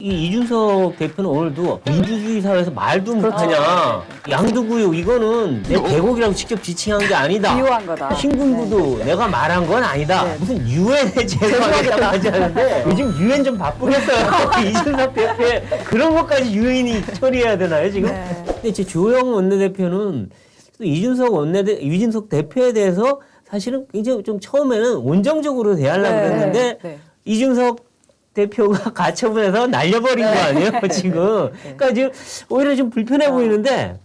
이 이준석 대표는 오늘도 민주주의 사회에서 말도 못하냐. 양두구육 이거는 내 계곡이라고 직접 지칭한 게 아니다. 비유한 거다. 신군부도 내가 말한 건 아니다. 네. 무슨 유엔에 제소하겠다고 하지 않는데 요즘 유엔 좀 바쁘겠어요. 이준석 대표의 그런 것까지 유엔이 처리해야 되나요 지금? 네. 근데 제 조영 원내대표는 또 이준석 대표에 대해서 사실은 굉장히 좀 처음에는 온정적으로 대하려고 네. 그랬는데 네. 이준석 대표가 가처분해서 날려버린 거 아니에요, 지금. 그러니까 지금 오히려 좀 불편해 보이는데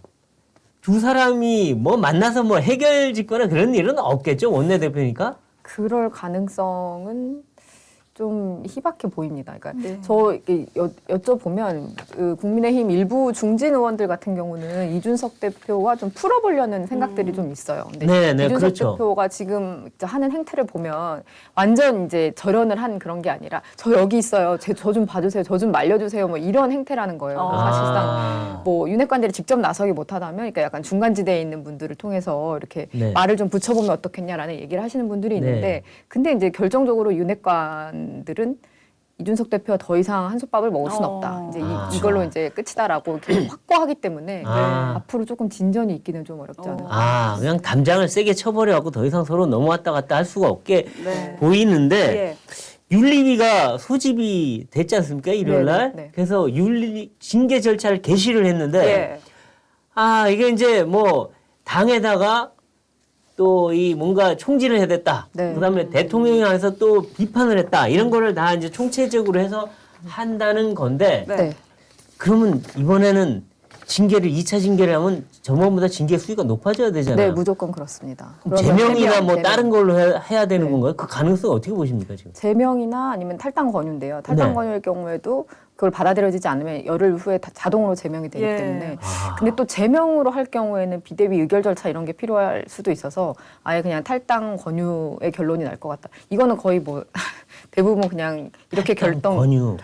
두 사람이 뭐 만나서 뭐 해결 짓거나 그런 일은 없겠죠, 원내대표니까? 그럴 가능성은 좀 희박해 보입니다. 그러니까 네. 저 이렇게 여쭤보면 국민의힘 일부 중진 의원들 같은 경우는 이준석 대표와 좀 풀어보려는 생각들이 좀 있어요. 근데 네, 이준석 그렇죠. 대표가 지금 하는 행태를 보면 완전 이제 절연을 한 그런 게 아니라 저 여기 있어요. 저 좀 봐주세요. 저 좀 말려주세요. 뭐 이런 행태라는 거예요. 사실상 뭐 윤핵관들이 직접 나서기 못하다면, 그러니까 약간 중간지대에 있는 분들을 통해서 이렇게 네. 말을 좀 붙여보면 어떻겠냐라는 얘기를 하시는 분들이 있는데, 네. 근데 이제 결정적으로 윤핵관들은 이준석 대표가 더 이상 한솥밥을 먹을 수는 없다. 이제 이걸로 이제 끝이다라고 이렇게 확고하기 때문에 앞으로 조금 진전이 있기는 좀 어렵지 않을까. 그냥 담장을 세게 쳐버려갖고 더 이상 서로 넘어왔다 갔다 할 수가 없게 네. 보이는데 예. 윤리위가 소집이 됐지 않습니까, 일요일날? 네. 그래서 징계 절차를 개시를 했는데 예. 이게 이제 뭐 당에다가 또 이 뭔가 총질을 해야 됐다. 네. 그다음에 대통령에 관해서 또 비판을 했다. 이런 거를 다 이제 총체적으로 해서 한다는 건데 네. 네. 그러면 이번에는 징계를 2차 징계를 하면 저번보다 징계 수위가 높아져야 되잖아요. 네, 무조건 그렇습니다. 그럼 그러면 제명이나 해명, 뭐 제명. 다른 걸로 해야 되는 네. 건가요? 그 가능성 어떻게 보십니까, 지금? 제명이나 아니면 탈당 권유인데요. 탈당 네. 권유일 경우에도 그걸 받아들여지지 않으면 열흘 후에 자동으로 제명이 되기 예. 때문에. 근데 또 제명으로 할 경우에는 비대위 의결 절차 이런 게 필요할 수도 있어서 아예 그냥 탈당 권유의 결론이 날 것 같다. 이거는 거의 뭐 대부분 그냥 이렇게 결정. 권유.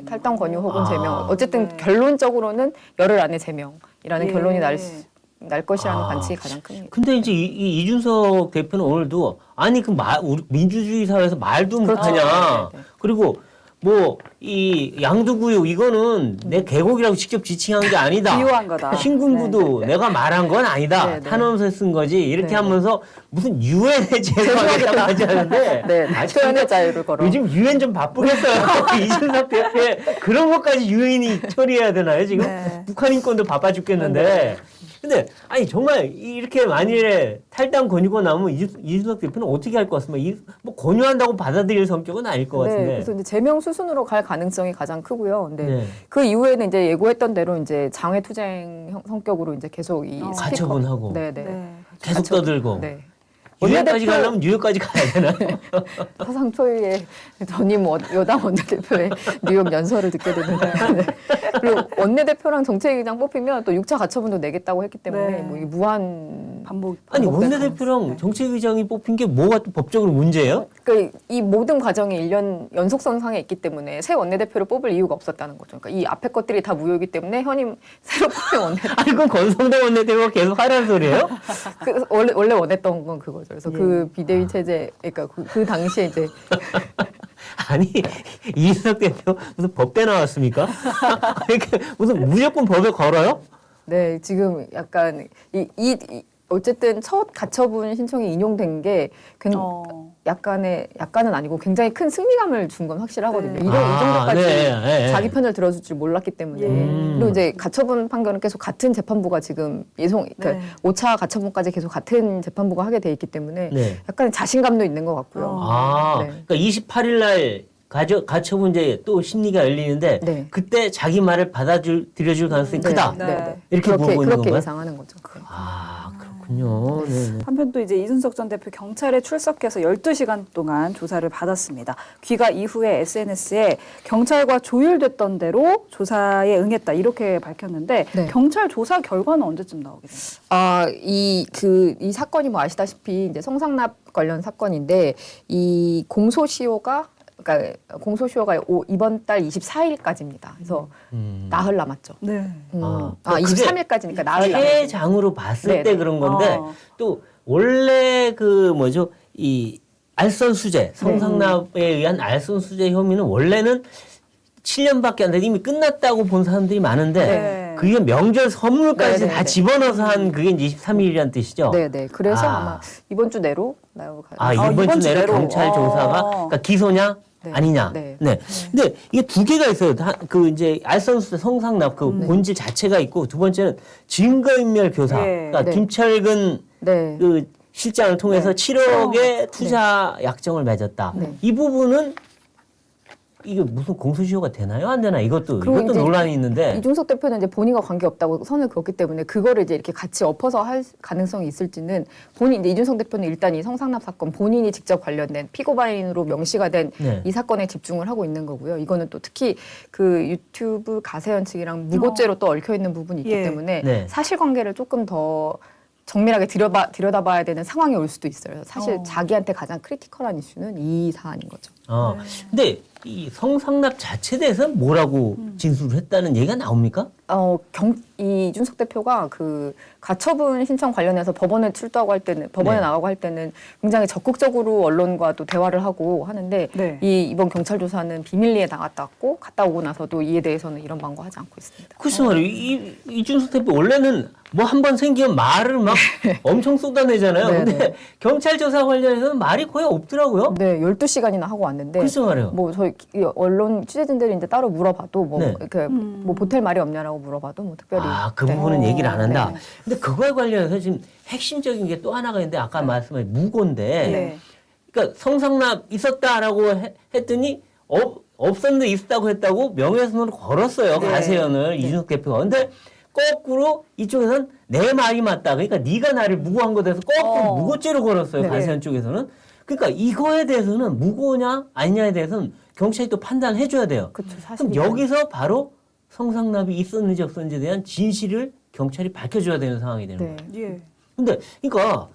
탈당 권유 혹은 아. 제명. 어쨌든 네. 결론적으로는 열흘 안에 제명이라는 예. 결론이 날 것이라는 아. 관측이 가장 큽니다. 근데 이제 이준석 대표는 오늘도 아니 우리 민주주의 사회에서 말도 못하냐. 네, 네. 그리고 뭐 이 양두구육 이거는 내 계곡이라고 직접 지칭한 게 아니다. 비유한 거다. 신군부도 네. 내가 말한 건 아니다. 네, 네. 탄원서에 쓴 거지. 이렇게 네, 하면서 무슨 유엔에 제소하겠다고 하지 않는데 네, 표현의 자유를 걸어. 요즘 유엔 좀 바쁘겠어요. 이준석 대표의 그런 것까지 유엔이 처리해야 되나요 지금? 네. 북한 인권도 바빠 죽겠는데. 근데 아니 정말 이렇게 만일에 탈당 권유가 나오면 이준석 대표는 어떻게 할 것 같습니까? 뭐 권유한다고 받아들일 성격은 아닐 것 같은데. 네, 그래서 이제 제명 수순으로 갈 가능성이 가장 크고요. 근데 네. 그 이후에는 이제 예고했던 대로 이제 장외 투쟁 성격으로 이제 계속 이 스피커. 가처분하고. 네, 네. 네. 계속 떠들고. 네. 뉴욕까지 원내대표- 가려면 뉴욕까지 가야 되나요? 사상 초유의 전임 여당 원내대표의 뉴욕 연설을 듣게 되는데 네. 그리고 원내대표랑 정책위장 뽑히면 또 6차 가처분도 내겠다고 했기 때문에 네. 뭐 이게 무한 반복. 아니 반복될 원내대표랑 정책위장이 뽑힌 게 뭐가 또 법적으로 문제예요? 그러니까 이 모든 과정이 1년 연속선상에 있기 때문에 새 원내대표를 뽑을 이유가 없었다는 거죠. 그러니까 이 앞에 것들이 다 무효이기 때문에 현임 새로 뽑힌 원내대표 아니 그럼 권성동 원내대표가 계속 하라는 소리예요? 원래 원했던 건 그거죠. 그래서 그 비대위 체제, 그러니까 그 당시에 이제 아니 이준석 대표 무슨 법대 나왔습니까? 이렇게 무슨 무조건 법에 걸어요? 네 지금 약간 어쨌든 첫 가처분 신청이 인용된 게 약간은 아니고 굉장히 큰 승리감을 준 건 확실하거든요. 네. 이 정도까지 네. 자기 편을 들어줄 줄 몰랐기 때문에. 예. 그리고 이제 가처분 판결은 계속 같은 재판부가 지금 그러니까 네. 5차 가처분까지 계속 같은 재판부가 하게 돼 있기 때문에 네. 약간 자신감도 있는 것 같고요. 네. 그러니까 28일 날 가처분제 또 심리가 열리는데 네. 그때 자기 말을 받아들여줄 가능성이 크다. 네. 이렇게 보고 있는 그렇게 건가요? 예상하는 거죠. 네. 그렇군요. 네. 한편 또 이제 이준석 전 대표 경찰에 출석해서 12시간 동안 조사를 받았습니다. 귀가 이후에 SNS에 경찰과 조율됐던 대로 조사에 응했다 이렇게 밝혔는데 네. 경찰 조사 결과는 언제쯤 나오게 됩니까? 이 사건이 뭐 아시다시피 이제 성상납 관련 사건인데 이 공소시효가 이번 달 24일까지입니다. 그래서 나흘 남았죠. 네. 그게 23일까지니까 나흘 남았죠. 최장으로 봤을 네네. 때 그런 건데 또 원래 이 알선수재 성상납에 의한 알선수재 혐의는 원래는 7년밖에 안 돼 이미 끝났다고 본 사람들이 많은데 네. 그게 명절 선물까지 네, 네, 다 네. 집어넣어서 한 그게 이제 23일이란 뜻이죠. 네네. 그래서 아. 아마 이번 주 내로 나올 가. 아, 이번 주 내로 경찰 조사가 그러니까 기소냐 네. 아니냐. 네. 근데 이게 두 개가 있어요. 그 이제 알선수 성상납 그 본질 자체가 있고 두 번째는 증거인멸 교사. 예. 그러니까 네. 김철근 네. 그 실장을 통해서 네. 7억의 투자 약정을 맺었다. 네. 이 부분은 이게 무슨 공소시효가 되나요? 안 되나? 이것도 그리고 이제 논란이 있는데. 이준석 대표는 이제 본인과 관계 없다고 선을 그었기 때문에 그거를 이제 이렇게 같이 엎어서 할 가능성이 있을지는 본인 이제 이준석 대표는 일단 이 성상납 사건 본인이 직접 관련된 피고발인으로 명시가 된 이 네. 사건에 집중을 하고 있는 거고요. 이거는 또 특히 그 유튜브 가세현 측이랑 무고죄로 또 얽혀 있는 부분이 있기 예. 때문에 네. 사실관계를 조금 더 정밀하게 들여다봐야 되는 상황이 올 수도 있어요. 사실 어. 자기한테 가장 크리티컬한 이슈는 이 사안인 거죠. 근데 이 성상납 자체에 대해서는 뭐라고 진술을 했다는 얘기가 나옵니까? 이 이준석 대표가 그 가처분 신청 관련해서 법원에 출두하고 할 때는 법원에 네. 나가고 할 때는 굉장히 적극적으로 언론과도 대화를 하고 하는데 네. 이번 경찰 조사는 비밀리에 나갔다 왔고 갔다 오고 나서도 이에 대해서는 이런 방구하지 않고 있습니다. 글쎄 말이에요. 이준석 대표 원래는 뭐 한 번 생기면 말을 막 엄청 쏟아내잖아요. 네, 근데 네. 경찰 조사 관련해서는 말이 거의 없더라고요. 네, 12시간이나 하고 왔는데 글쎄 말이에요. 뭐 저희 이 언론 취재진들이 이제 따로 물어봐도 뭐 네. 이렇게 뭐 보탤 말이 없냐라고 물어봐도 뭐 특별히 그 네. 부분은 얘기를 안 한다. 네. 근데 그거에 관련해서 지금 핵심적인 게 또 하나가 있는데 아까 말씀하신 무고인데 네. 그러니까 성상납 있었다라고 했더니 없었는데 있었다고 했다고 명예훼손으로 걸었어요. 네. 가세현을 이준석 대표가. 근데 거꾸로 이쪽에서는 내 말이 맞다. 그러니까 네가 나를 무고한 것에 대해서 거꾸로 무고죄로 걸었어요. 네. 가세현 쪽에서는. 그러니까 이거에 대해서는 무고냐 아니냐에 대해서는 경찰이 또 판단해 줘야 돼요. 그렇죠. 사실 그럼 여기서 바로 성상납이 있었는지 없었는지에 대한 진실을 경찰이 밝혀줘야 되는 상황이 되는 네. 거예요. 예. 근데 그러니까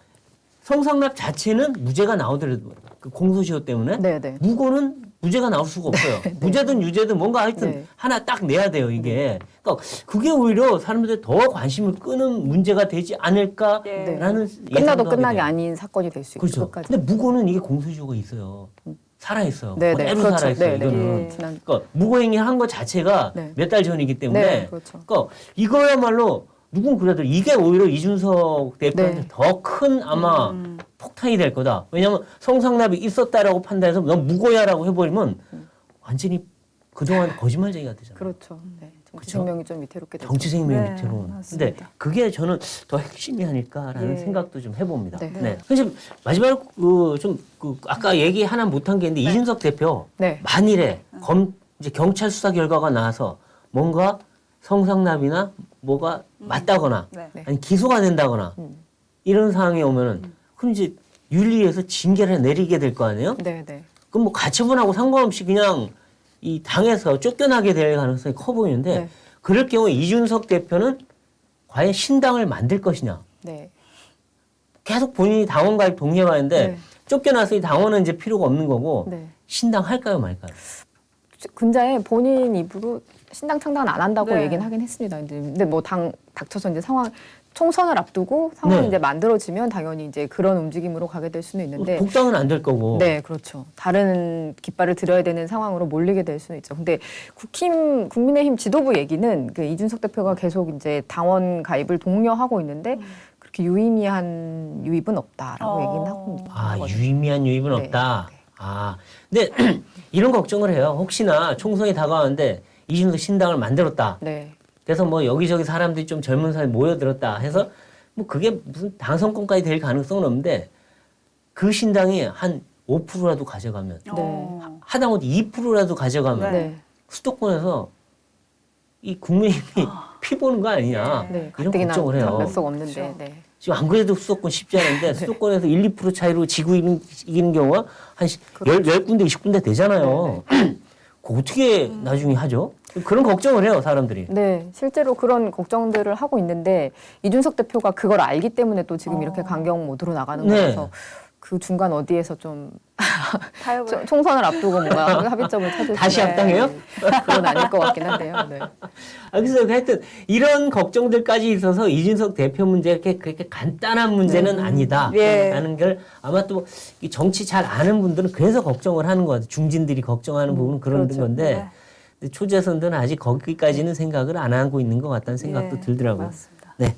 성상납 자체는 무죄가 나오더라도 그 공소시효 때문에 네, 네. 무고는 무죄가 나올 수가 없어요. 무죄든 유죄든 뭔가 하여튼 네. 하나 딱 내야 돼요, 이게. 그러니까 그게 오히려 사람들이 더 관심을 끄는 문제가 되지 않을까라는 네. 끝나도 예상도 끝나게 하게 돼요. 아닌 사건이 될 수 있고 그렇죠. 끝까지. 근데 무고는 이게 공소시효가 있어요. 살아있어요. 네, 네. 그대로 그렇죠. 살아있어요, 네, 네. 이거는. 예. 지난 그러니까 무고행위 한 것 자체가 네. 몇 달 전이기 때문에 네, 그렇죠. 그러니까 이거야말로 누군 그래도 이게 오히려 이준석 대표한테 네. 더 큰 아마 폭탄이 될 거다. 왜냐하면 성상납이 있었다라고 판단해서 너 무고야라고 해버리면 완전히 그동안 거짓말쟁이가 되잖아요. 그렇죠. 네. 정치 그렇죠? 생명이 좀 위태롭게 되죠. 정치 생명이 네, 위태로운. 맞습니다. 근데 그게 저는 더 핵심이 아닐까라는 예. 생각도 좀 해봅니다. 네. 네. 그래서 마지막으로 아까 얘기 하나 못한 게 있는데 이준석 대표 네. 만일에 이제 경찰 수사 결과가 나와서 뭔가 성상납이나 뭐가 맞다거나 네. 네. 아니 기소가 된다거나 이런 상황이 오면은 그럼 이제 윤리에서 징계를 내리게 될 거 아니에요? 네, 네. 그럼 뭐 가처분하고 상관없이 그냥 이 당에서 쫓겨나게 될 가능성이 커 보이는데 네. 그럴 경우에 이준석 대표는 과연 신당을 만들 것이냐? 네. 계속 본인이 당원 가입 동의해왔는데 네. 쫓겨나서 이 당원은 이제 필요가 없는 거고 네. 신당 할까요 말까요? 근자에 본인 입으로 신당 창당은 안 한다고 네. 얘기는 하긴 했습니다. 근데 뭐 닥쳐서 이제 총선을 앞두고 상황이 네. 이제 만들어지면 당연히 이제 그런 움직임으로 가게 될 수는 있는데. 복당은 안 될 거고. 네, 그렇죠. 다른 깃발을 들어야 되는 상황으로 몰리게 될 수는 있죠. 근데 국민의힘 지도부 얘기는 그 이준석 대표가 계속 이제 당원 가입을 독려하고 있는데 그렇게 유의미한 유입은 없다라고 얘기는 하고 아, 있거든요. 유의미한 유입은 네. 없다. 아, 근데 이런 걱정을 해요. 혹시나 총선이 다가왔는데 이준석 신당을 만들었다. 네. 그래서 뭐 여기저기 사람들이 좀 젊은 사람이 모여들었다 해서 뭐 그게 무슨 당선권까지 될 가능성은 없는데 그 신당이 한 5%라도 가져가면 하다못해 2%라도 가져가면 네. 수도권에서 이 국민의힘이 피보는 거 아니냐 네. 이런 가뜩이나 걱정을 해요. 몇석 없는데. 그렇죠. 네. 지금 안 그래도 수도권 쉽지 않은데 수도권에서 1, 2% 차이로 지구 이기는 경우가 한 10군데, 20군데 되잖아요. 그거 어떻게 나중에 하죠? 그런 걱정을 해요, 사람들이. 네, 실제로 그런 걱정들을 하고 있는데 이준석 대표가 그걸 알기 때문에 또 지금 이렇게 강경 모드로 나가는 네. 거라서 그 중간 어디에서 좀 타협을. 총선을 앞두고 뭔가 합의점을 찾을 다시 수는 합당해요? 그건 아닐 것 같긴 한데요. 네. 그래서 하여튼 이런 걱정들까지 있어서 이준석 대표 문제가 그렇게 간단한 문제는 아니다. 예. 라는 걸 아마 또 이 정치 잘 아는 분들은 그래서 걱정을 하는 것 같아요. 중진들이 걱정하는 부분은 그런 그렇죠. 건데. 네. 근데 초재선들은 아직 거기까지는 생각을 안 하고 있는 것 같다는 생각도 예, 들더라고요. 맞습니다. 네.